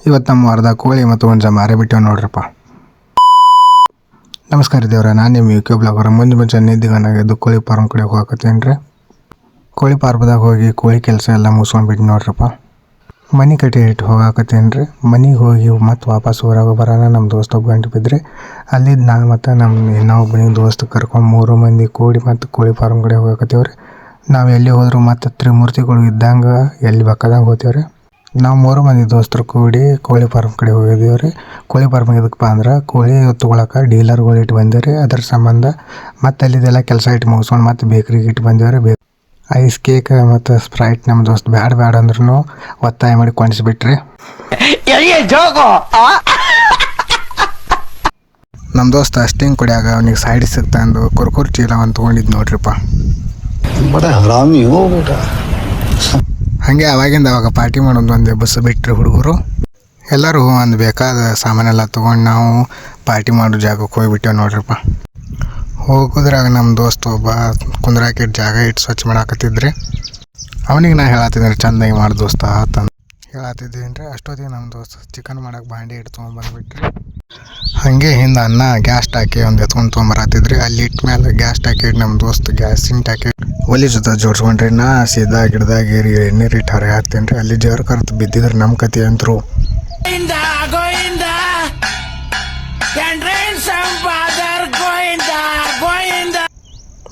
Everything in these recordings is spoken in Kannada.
ಇವತ್ತು ನಮ್ಮ ವಾರದ ಕೋಳಿ ಮತ್ತು ಹುಂಜ ಮಾರಿ ಬಿಟ್ಟೇವೆ ನೋಡ್ರಪ್ಪ. ನಮಸ್ಕಾರ ದೇವ್ರ, ನಾನು ನಿಮ್ಮ ಯೂಟ್ಯೂಬ್ ಬ್ಲಾಗರ್. ಮುಂಚೆ ನಿದ್ದಿಗನಾಗಿದ್ದು ಕೋಳಿ ಫಾರ್ಮ್ ಕಡೆ ಹೋಗಕತ್ತೇನು ರೀ. ಕೋಳಿ ಫಾರ್ಮ್ದಾಗ ಹೋಗಿ ಕೋಳಿ ಕೆಲಸ ಎಲ್ಲ ಮುಗಿಸ್ಕೊಂಡ್ಬಿಟ್ಟು ನೋಡ್ರಪ್ಪ. ಮನೆ ಕಟ್ಟಿ ಇಟ್ಟು ಹೋಗಾಕತ್ತೇನು ರೀ. ಮನೆಗೆ ಹೋಗಿ ಮತ್ತು ವಾಪಸ್ ಊರಾಗ ಬರೋಣ ನಮ್ಮ ದೋಸ್ತ ಗಂಟು ಬಿದ್ದರೆ ಅಲ್ಲಿದ್ದು ನಾನು ಮತ್ತು ನಮ್ಮ ಇನ್ನೊಬ್ಬ ದೋಸ್ತ ಕರ್ಕೊಂಡು 3 ಮಂದಿ ಕೂಡಿ ಮತ್ತು ಕೋಳಿ ಫಾರ್ಮ್ ಕಡೆ ಹೋಗಾಕತ್ತೇವೆ ರೀ. ನಾವು ಎಲ್ಲಿ ಹೋದ್ರು ಮತ್ತು ತ್ರಿಮೂರ್ತಿಗಳು ಇದ್ದಂಗೆ ಎಲ್ಲಿ ಬೇಕಾದಂಗೆ ಹೋಗ್ತೇವೆ ರೀ. ನಾವು 3 ಮಂದಿ ದೋಸ್ತರು ಕೂಡಿ ಕೋಳಿ ಫಾರ್ಮ್ ಕಡೆ ಹೋಗಿದ್ದೀವಿ ರೀ. ಕೋಳಿ ಫಾರ್ಮಿಗೆ ಎದಕ್ಕಪ್ಪ ಅಂದ್ರೆ ಕೋಳಿ ತೊಗೊಳಕ್ಕೆ ಡೀಲರ್ಗಳು ಇಟ್ಟು ಬಂದೇವೆ ರೀ. ಅದ್ರ ಸಂಬಂಧ ಮತ್ತು ಅಲ್ಲಿದೆಲ್ಲ ಕೆಲಸ ಇಟ್ಟು ಮುಗಿಸ್ಕೊಂಡು ಮತ್ತು ಬೇಕ್ರಿಗೆ ಇಟ್ಟು ಬಂದೇವೆ ರೀ. ಐಸ್ ಕೇಕ್ ಮತ್ತು ಸ್ಪ್ರೈಟ್ ನಮ್ಮ ದೋಸ್ತ್ ಬ್ಯಾಡ ಅಂದ್ರೂ ಒತ್ತಾಯ ಮಾಡಿ ಕೊಂಡಿಸ್ಬಿಟ್ರಿ. ನಮ್ಮ ದೋಸ್ತ ಅಷ್ಟಿಂಗ್ ಕುಡಿಯಾಗ ಅವನಿಗೆ ಸೈಡ್ ಸಿಗ್ತಂದು ಕುರ್ಕುರ್ ಚೀಲ ಒಂದು ತೊಗೊಂಡಿದ್ದು ನೋಡ್ರಿಪ್ಪ. ಹಾಗೆ ಅವಾಗಿಂದ ಅವಾಗ ಪಾರ್ಟಿ ಮಾಡೋದು ಒಂದು ಬಸ್ ಬಿಟ್ಟರೆ ಹುಡುಗರು ಎಲ್ಲರೂ ಒಂದು ಬೇಕಾದ ಸಾಮಾನೆಲ್ಲ ತೊಗೊಂಡು ನಾವು ಪಾರ್ಟಿ ಮಾಡೋ ಜಾಗಕ್ಕೆ ಹೋಗಿಬಿಟ್ಟೇವೆ ನೋಡ್ರಿಪ್ಪ. ಹೋಗೋದ್ರಾಗ ನಮ್ಮ ದೋಸ್ತ ಒಬ್ಬ ಕುಂದ್ರಾಕಿಟ್ಟು ಜಾಗ ಇಟ್ಟು ಸ್ವಚ್ಛ ಮಾಡಾಕತ್ತಿದ್ರಿ. ಅವನಿಗೆ ನಾ ಹೇಳತ್ತಿದ್ದೀನಿ ಚೆಂದಾಗಿ ಮಾಡಿ ದೋಸ್ತ ಅಂತಂದು ಹೇಳತ್ತಿದ್ದೀನಿ ರೀ. ಅಷ್ಟೊತ್ತಿಗೆ ನಮ್ಮ ದೋಸ್ತ ಚಿಕನ್ ಮಾಡೋಕೆ ಬಾಂಡೆ ಇಟ್ಟು ತೊಗೊಂಬಂದ್ಬಿಟ್ರಿ. ಹಾಗೆ ಹಿಂದೆ ಅನ್ನ ಗ್ಯಾಸ್ ಟಾಕಿ ಒಂದು ಎತ್ಕೊಂಡು ತೊಗೊಂಬರತ್ತಿದ್ರಿ. ಅಲ್ಲಿ ಇಟ್ಟ ಮೇಲೆ ಗ್ಯಾಸ್ ಟಾಕಿ ಇಟ್ಟು ನಮ್ಮ ದೋಸ್ತ ಗ್ಯಾಸಿನ ಟಾಕಿ ಒಲಿ ಜೊತೆ ಜೋಡಿಸ್ಕೊಂಡ್ರಿ. ನಾ ಸೀದಾ ಗಿಡದಾಗ ನೀರು ಇಟ್ಟು ಹರಿ ಹಾಕ್ತೀನಿ ರೀ. ಅಲ್ಲಿ ಜೇವ್ರ ಕರ್ತು ಬಿದ್ದಿದ್ರೆ ನಮ್ಮ ಕತೆ ಅಂತರು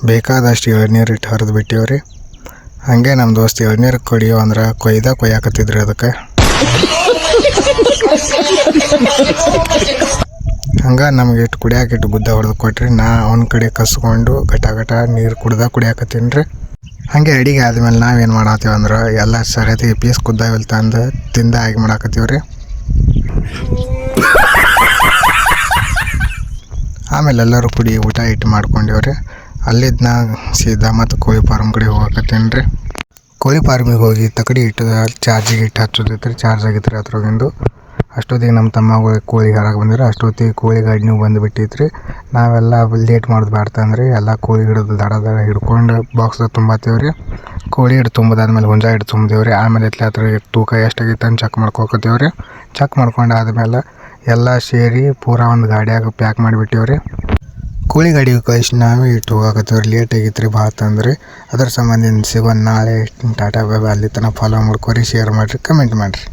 ಬೇಕಾದಷ್ಟು ಎಳ್ನೀರು ಇಟ್ಟು ಹರಿದು ಬಿಟ್ಟಿವ್ರಿ. ಹಾಗೆ ನಮ್ಮ ದೋಸ್ತ ಎಳ್ನೀರು ಕೊಯ್ಯೋ ಅಂದ್ರೆ ಕೊಯ್ಯಾಕತ್ತಿದ್ರಿ. ಅದಕ್ಕೆ ಹಂಗೆ ನಮ್ಗೆ ಇಟ್ಟು ಕುಡಿಯಾಕಿಟ್ಟು ಗುದ್ದ ಹೊಡೆದು ಕೊಟ್ರಿ. ನಾ ಅವನ ಕಡೆ ಕಸ್ಕೊಂಡು ಗಟ ನೀರು ಕುಡಿಯಾಕತ್ತೀನಿ ರೀ. ಹಾಗೆ ಅಡಿಗೆ ಆದಮೇಲೆ ನಾವೇನು ಮಾಡತ್ತೀವಿ ಅಂದ್ರೆ ಎಲ್ಲ ಸರಿಯಾಗಿ ಪೀಸ್ ಕುದ್ದಾವಿಲ್ ತಂದು ತಿಂದ ಆಗಿ ಮಾಡಾಕತ್ತೀವಿ ರೀ. ಆಮೇಲೆ ಎಲ್ಲರೂ ಕುಡಿ ಊಟ ಇಟ್ಟು ಮಾಡ್ಕೊಂಡೇವ್ರಿ. ಅಲ್ಲಿದ್ದ ನಾ ಸೀದಾ ಮತ್ತು ಕೋಳಿ ಫಾರ್ಮ್ ಕಡೆ ಹೋಗಕತ್ತೀನಿ ರೀ. ಕೋಳಿ ಫಾರ್ಮಿಗೆ ಹೋಗಿ ತಕಡಿ ಇಟ್ಟು ಚಾರ್ಜಿಗೆ ಇಟ್ಟು ಹಚ್ಚೋದೈತೆ ರೀ. ಚಾರ್ಜ್ ಆಗೈತೆ ರೀ ಅದ್ರೊಳಗಿಂದು. ಅಷ್ಟೊತ್ತಿಗೆ ನಮ್ಮ ತಮ್ಮಗಳು ಕೋಳಿ ಹಾರಾಗ ಬಂದಿರಿ. ಅಷ್ಟೊತ್ತಿಗೆ ಕೋಳಿ ಗಾಡಿ ನೀವು ಬಂದುಬಿಟ್ಟಿತ್ತು ರೀ. ನಾವೆಲ್ಲ ಲೇಟ್ ಮಾಡೋದು ಬ್ಯಾಡ್ತಂದ್ರಿ. ಎಲ್ಲ ಕೋಳಿ ಹಿಡಿದು ದಡ ಹಿಡ್ಕೊಂಡು ಬಾಕ್ಸ್ದಾಗ ತುಂಬತ್ತೇವೆ ರೀ. ಕೋಳಿ ಹಿಡ್ದು ತುಂಬೋದಾದ್ಮೇಲೆ ಹುಂಜ ಹಿಡ್ದು ತುಂಬ್ದೇವೆ ರೀ. ಆಮೇಲೆ ಹತ್ರ ತೂಕ ಎಷ್ಟಾಗೈತೆ ಅಂತ ಚೆಕ್ ಮಾಡ್ಕೊಕತ್ತೇವೆ ರೀ. ಚೆಕ್ ಮಾಡ್ಕೊಂಡು ಆದಮೇಲೆ ಎಲ್ಲ ಸೇರಿ ಪೂರಾ ಒಂದು ಗಾಡಿಯಾಗ ಪ್ಯಾಕ್ ಮಾಡಿಬಿಟ್ಟೇವೆ ರೀ. ಕೋಳಿ ಗಾಡಿಗೆ ಕಳಿಸಿ ನಾವೇ ಇಟ್ಟು ಹೋಗಾಕತ್ತೇವೆ ರೀ. ಲೇಟ್ ಆಗಿತ್ತು ರೀ ಭಾಳ ತಂದ್ರಿ. ಅದ್ರ ಸಂಬಂಧ ಸಿಗೋಣ ನಾಳೆ. ಟಾಟಾ ಬಾಯ್. ಅಲ್ಲಿ ತನಕ ಫಾಲೋ ಮಾಡ್ಕೊರಿ, ಶೇರ್ ಮಾಡಿರಿ, ಕಮೆಂಟ್ ಮಾಡಿರಿ.